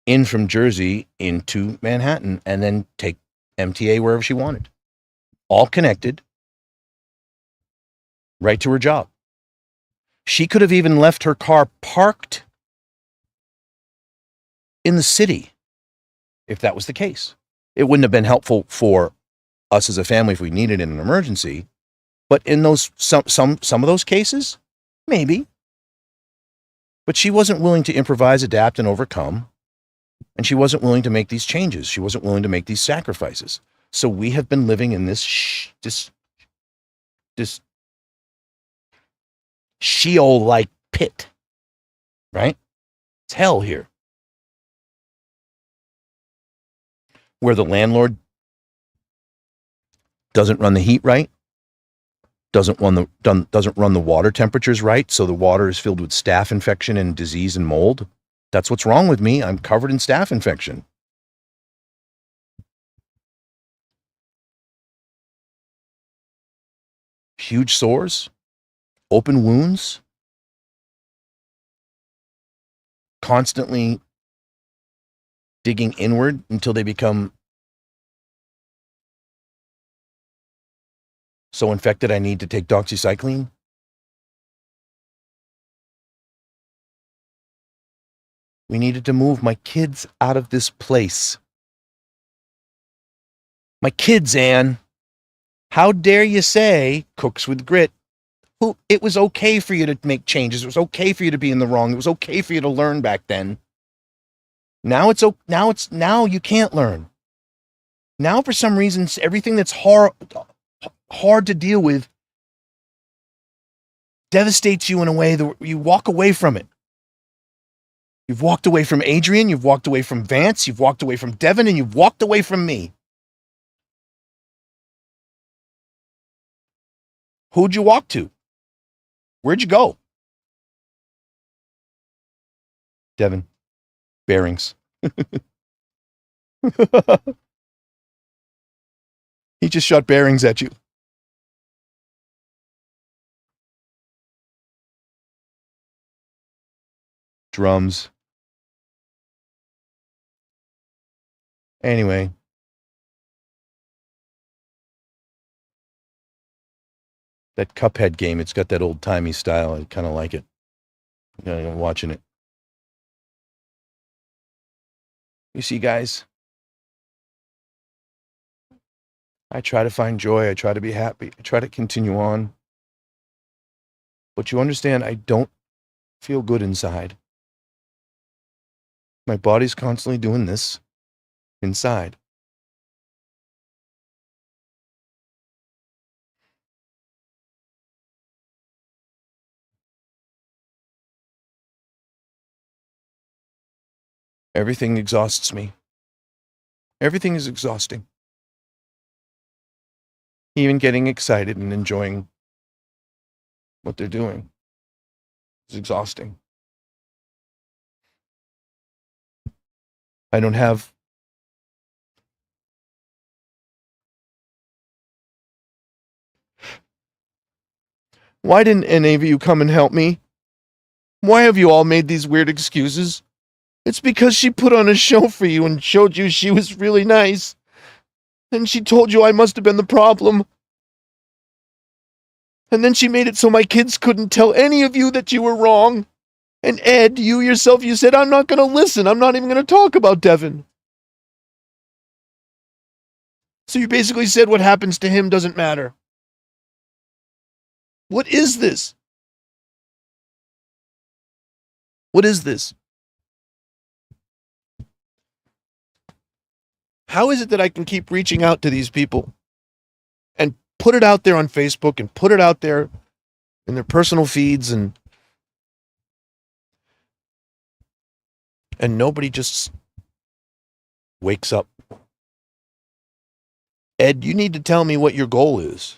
in from Jersey into Manhattan and then take MTA wherever she wanted. All connected, right to her job. She could have even left her car parked in the city if that was the case. It wouldn't have been helpful for us as a family if we needed it in an emergency, but in those some of those cases, maybe. But she wasn't willing to improvise, adapt, and overcome, and she wasn't willing to make these changes. She wasn't willing to make these sacrifices. So we have been living in this Sheol-like pit, right? It's hell here, where the landlord doesn't run the heat right, doesn't run the water temperatures right, so the water is filled with staph infection and disease and mold. That's what's wrong with me. I'm covered in staph infection. Huge sores, open wounds, constantly digging inward until they become so infected I need to take doxycycline. We needed to move my kids out of this place. My kids, Anne. How dare you say, cooks with grit, who it was okay for you to make changes. It was okay for you to be in the wrong. It was okay for you to learn back then. Now you can't learn. Now for some reason everything that's hard to deal with devastates you in a way that you walk away from it. You've walked away from Adrian, you've walked away from Vance, you've walked away from Devin, and you've walked away from me. Who'd you walk to? Where'd you go? Devin, bearings. He just shot bearings at you. Drums. Anyway. That Cuphead game, it's got that old-timey style. I kind of like it. I'm watching it. You see, guys, I try to find joy. I try to be happy. I try to continue on. But you understand, I don't feel good inside. My body's constantly doing this inside. Everything exhausts me. Everything is exhausting. Even getting excited and enjoying what they're doing is exhausting. I don't have Why didn't any of you come and help me? Why have you all made these weird excuses? It's because she put on a show for you and showed you she was really nice. And she told you I must have been the problem. And then she made it so my kids couldn't tell any of you that you were wrong. And Ed, you yourself, you said, I'm not going to listen. I'm not even going to talk about Devin. So you basically said what happens to him doesn't matter. What is this? What is this? How is it that I can keep reaching out to these people and put it out there on Facebook and put it out there in their personal feeds and nobody just wakes up? Ed, you need to tell me what your goal is.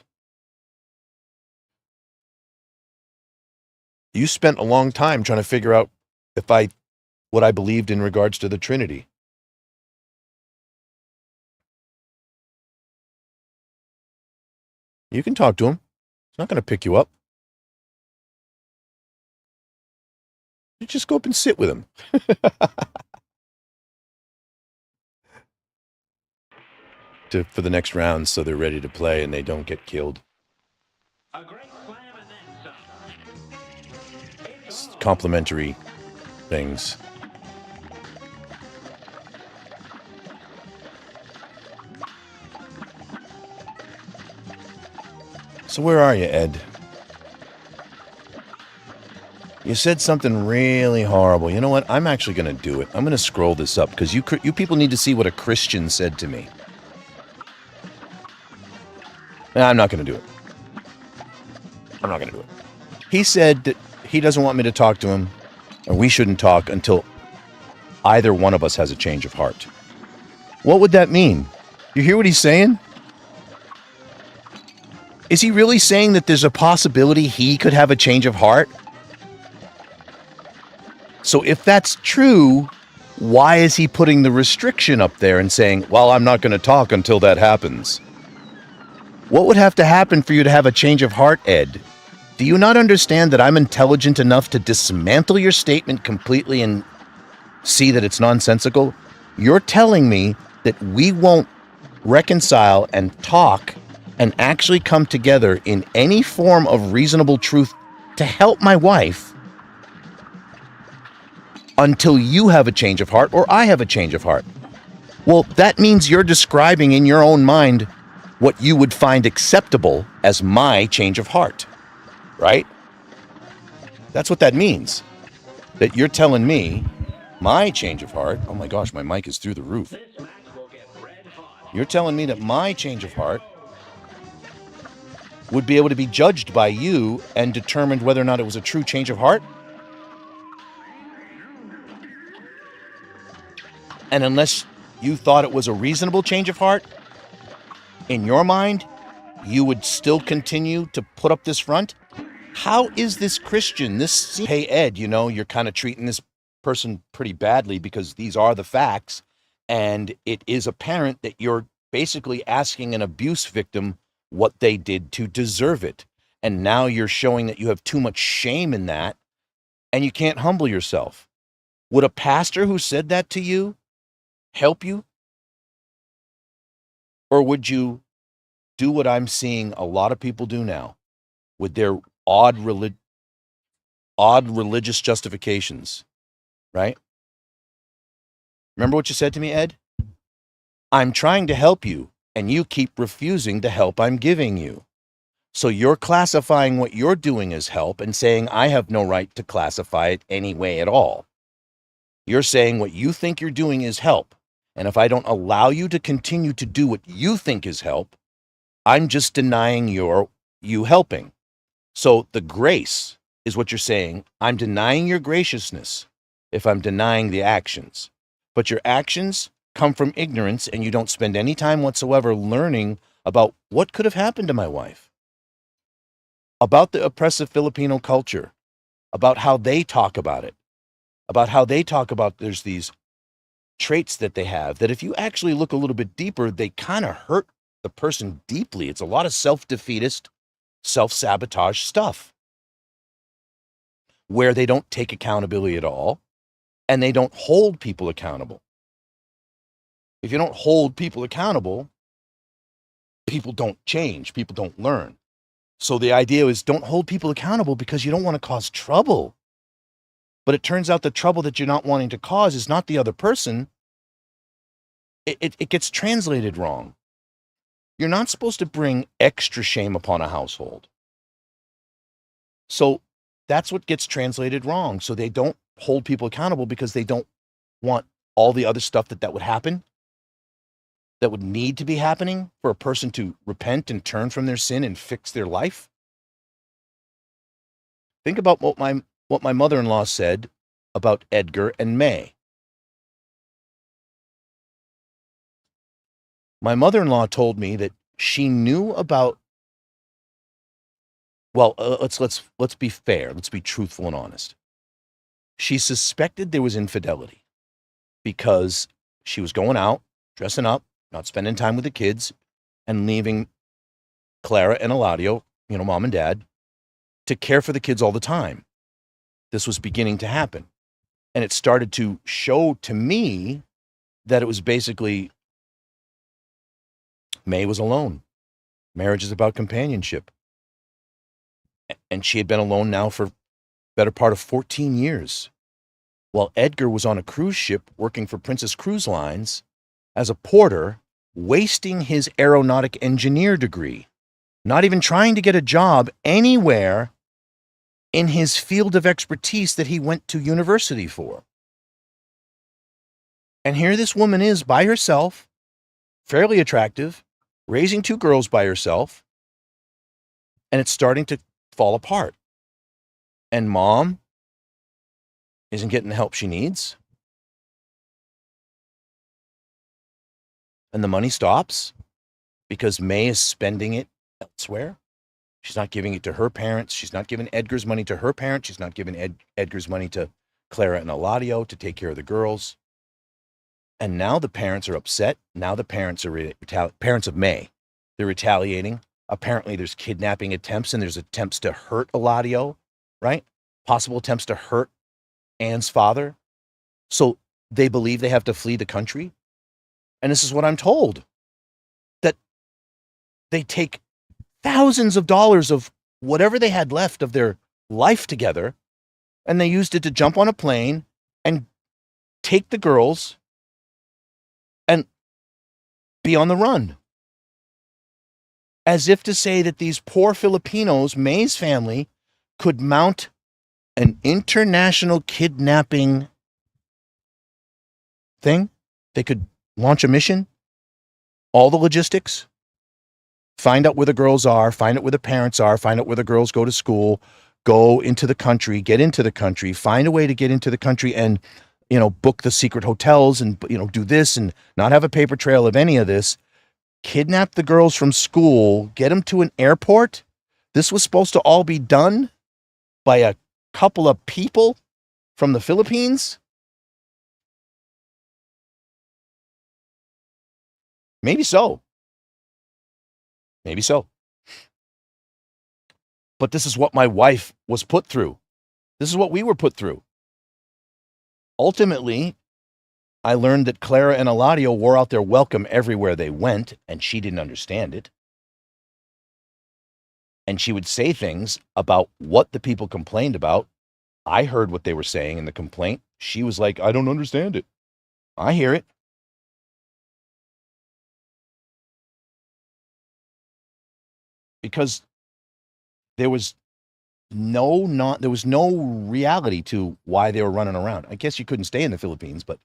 You spent a long time trying to figure out what I believed in regards to the Trinity. You can talk to him. It's not going to pick you up. You just go up and sit with him. For the next round, so they're ready to play and they don't get killed. A great slam and then some. Complimentary things. So where are you, Ed? You said something really horrible. You know what? I'm actually going to do it. I'm going to scroll this up because you people need to see what a Christian said to me. I'm not going to do it. I'm not going to do it. He said that he doesn't want me to talk to him, and we shouldn't talk until either one of us has a change of heart. What would that mean? You hear what he's saying? Is he really saying that there's a possibility he could have a change of heart? So if that's true, why is he putting the restriction up there and saying, well, I'm not going to talk until that happens? What would have to happen for you to have a change of heart, Ed? Do you not understand that I'm intelligent enough to dismantle your statement completely and see that it's nonsensical? You're telling me that we won't reconcile and talk and actually come together in any form of reasonable truth to help my wife until you have a change of heart or I have a change of heart. Well, that means you're describing in your own mind what you would find acceptable as my change of heart, right? That's what that means. That you're telling me my change of heart, oh my gosh, my mic is through the roof. You're telling me that my change of heart would be able to be judged by you and determined whether or not it was a true change of heart? And unless you thought it was a reasonable change of heart, in your mind, you would still continue to put up this front? How is this Christian? Hey, Ed, you're kind of treating this person pretty badly because these are the facts, and it is apparent that you're basically asking an abuse victim what they did to deserve it. And now you're showing that you have too much shame in that, and you can't humble yourself. Would a pastor who said that to you help you? Or would you do what I'm seeing a lot of people do now with their odd religious justifications, right? Remember what you said to me, Ed? I'm trying to help you, and you keep refusing the help I'm giving you. So you're classifying what you're doing as help and saying I have no right to classify it any way at all. You're saying what you think you're doing is help. And if I don't allow you to continue to do what you think is help, I'm just denying you helping. So the grace is what you're saying. I'm denying your graciousness if I'm denying the actions. But your actions come from ignorance, and you don't spend any time whatsoever learning about what could have happened to my wife, about the oppressive Filipino culture, about how they talk about it, about how they talk about there's these traits that they have that if you actually look a little bit deeper, they kind of hurt the person deeply. It's a lot of self-defeatist, self-sabotage stuff where they don't take accountability at all and they don't hold people accountable. If you don't hold people accountable, people don't change, people don't learn. So the idea is don't hold people accountable because you don't want to cause trouble. But it turns out the trouble that you're not wanting to cause is not the other person. It gets translated wrong. You're not supposed to bring extra shame upon a household. So that's what gets translated wrong. So they don't hold people accountable because they don't want all the other stuff that would happen, that would need to be happening for a person to repent and turn from their sin and fix their life. Think about what my mother-in-law said about Edgar and May. My mother-in-law told me that she knew about, well, let's be fair. Let's be truthful and honest. She suspected there was infidelity because she was going out, dressing up, not spending time with the kids, and leaving Clara and Eladio, mom and dad, to care for the kids all the time. This was beginning to happen. And it started to show to me that it was basically May was alone. Marriage is about companionship. And she had been alone now for better part of 14 years. While Edgar was on a cruise ship working for Princess Cruise Lines as a porter, wasting his aeronautic engineer degree, not even trying to get a job anywhere in his field of expertise that he went to university for. And here this woman is by herself, fairly attractive, raising 2 girls by herself, and it's starting to fall apart. And mom isn't getting the help she needs. And the money stops because May is spending it elsewhere. She's not giving it to her parents. She's not giving Edgar's money to her parents. She's not giving Edgar's money to Clara and Eladio to take care of the girls. And now the parents are upset. Now the parents are parents of May. They're retaliating. Apparently there's kidnapping attempts and there's attempts to hurt Eladio, right? Possible attempts to hurt Anne's father. So they believe they have to flee the country. And this is what I'm told, that they take thousands of dollars of whatever they had left of their life together, and they used it to jump on a plane and take the girls and be on the run. As if to say that these poor Filipinos, May's family, could mount an international kidnapping thing. They could launch a mission, all the logistics, find out where the girls are, find out where the parents are, find out where the girls go to school, go into the country, get into the country, find a way to get into the country and, book the secret hotels and, do this and not have a paper trail of any of this, kidnap the girls from school, get them to an airport. This was supposed to all be done by a couple of people from the Philippines. Maybe so. Maybe so. But this is what my wife was put through. This is what we were put through. Ultimately, I learned that Clara and Eladio wore out their welcome everywhere they went, and she didn't understand it. And she would say things about what the people complained about. I heard what they were saying in the complaint. She was like, I don't understand it. I hear it. Because there was no reality to why they were running around. I guess you couldn't stay in the Philippines, but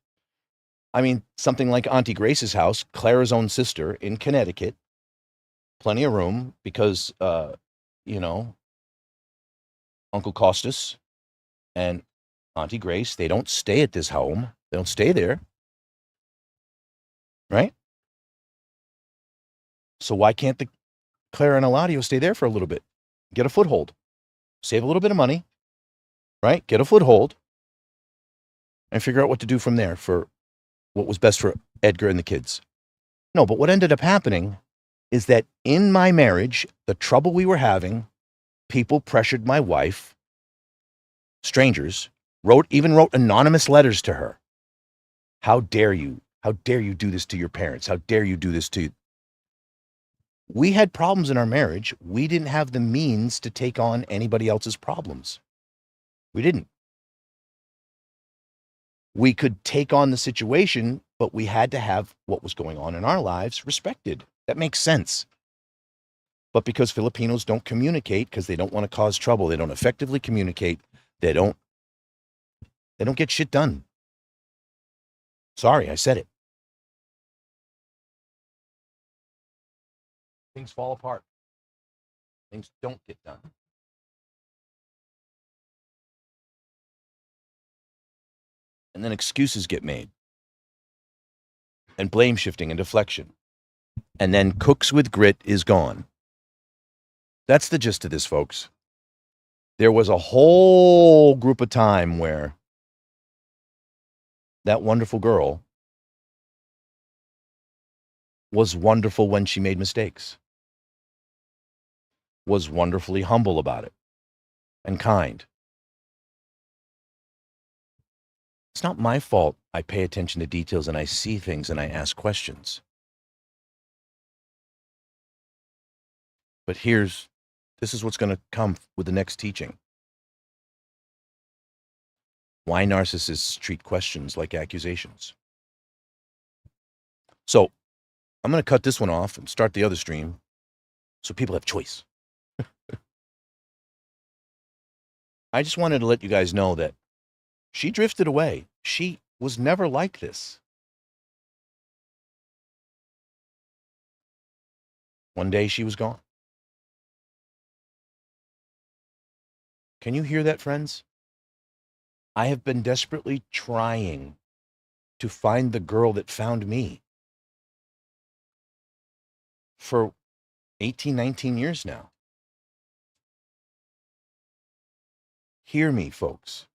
I mean, something like Auntie Grace's house, Clara's own sister in Connecticut, plenty of room because, you know, Uncle Costas and Auntie Grace, they don't stay at this home. They don't stay there, right? So why can't the Clara and Eladio stay there for a little bit? Get a foothold. Save a little bit of money, right? Get a foothold and figure out what to do from there for what was best for Edgar and the kids. No, but what ended up happening is that in my marriage, the trouble we were having, people pressured my wife, strangers, even wrote anonymous letters to her. How dare you? How dare you do this to your parents? How dare you do this to... We had problems in our marriage. We didn't have the means to take on anybody else's problems. We didn't. We could take on the situation, but we had to have what was going on in our lives respected. That makes sense. But because Filipinos don't communicate, because they don't want to cause trouble, they don't effectively communicate, they don't get shit done. Sorry, I said it. Things fall apart. Things don't get done. And then excuses get made. And blame shifting and deflection. And then cooks with grit is gone. That's the gist of this, folks. There was a whole group of time where that wonderful girl was wonderful when she made mistakes, was wonderfully humble about it, and kind. It's not my fault I pay attention to details and I see things and I ask questions. But this is what's going to come with the next teaching. Why narcissists treat questions like accusations. So I'm going to cut this one off and start the other stream so people have choice. I just wanted to let you guys know that she drifted away. She was never like this. One day she was gone. Can you hear that, friends? I have been desperately trying to find the girl that found me for 18, 19 years now. Hear me, folks.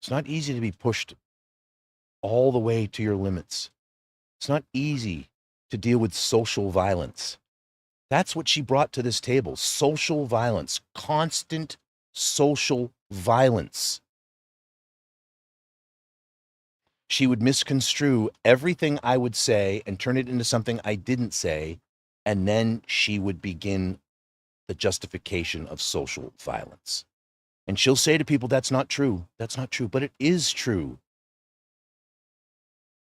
It's not easy to be pushed all the way to your limits. It's not easy to deal with social violence. That's what she brought to this table. Social violence, constant social violence. She would misconstrue everything I would say and turn it into something I didn't say. And then she would begin the justification of social violence. And she'll say to people, that's not true. That's not true. But it is true.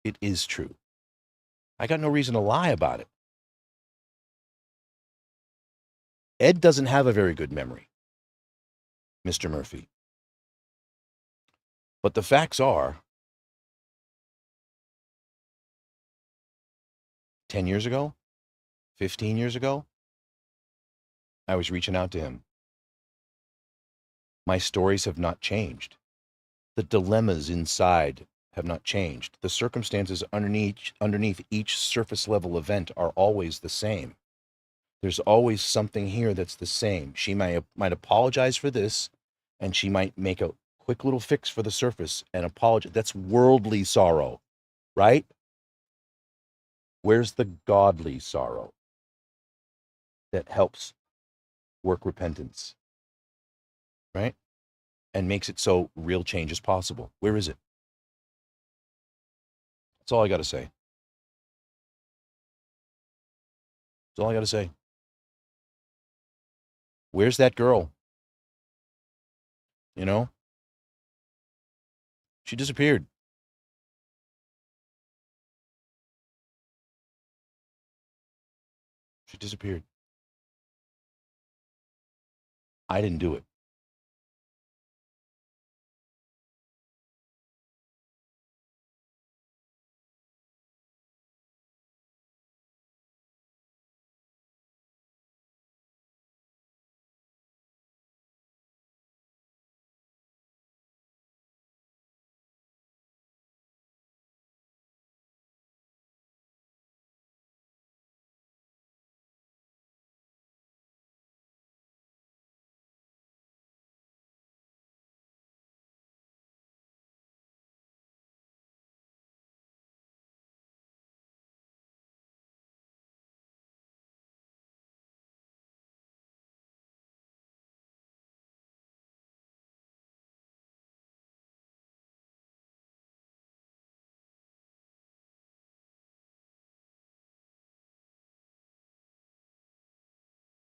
It is true. I got no reason to lie about it. Ed doesn't have a very good memory, Mr. Murphy. But the facts are, 10 years ago, 15 years ago, I was reaching out to him. My stories have not changed. The dilemmas inside have not changed. The circumstances underneath each surface level event are always the same. There's always something here that's the same. She might apologize for this, and she might make a quick little fix for the surface and apologize. That's worldly sorrow, right? Where's the godly sorrow that helps work repentance, right? And makes it so real change is possible? Where is it? That's all I got to say. That's all I got to say. Where's that girl? You know? She disappeared. She disappeared. I didn't do it.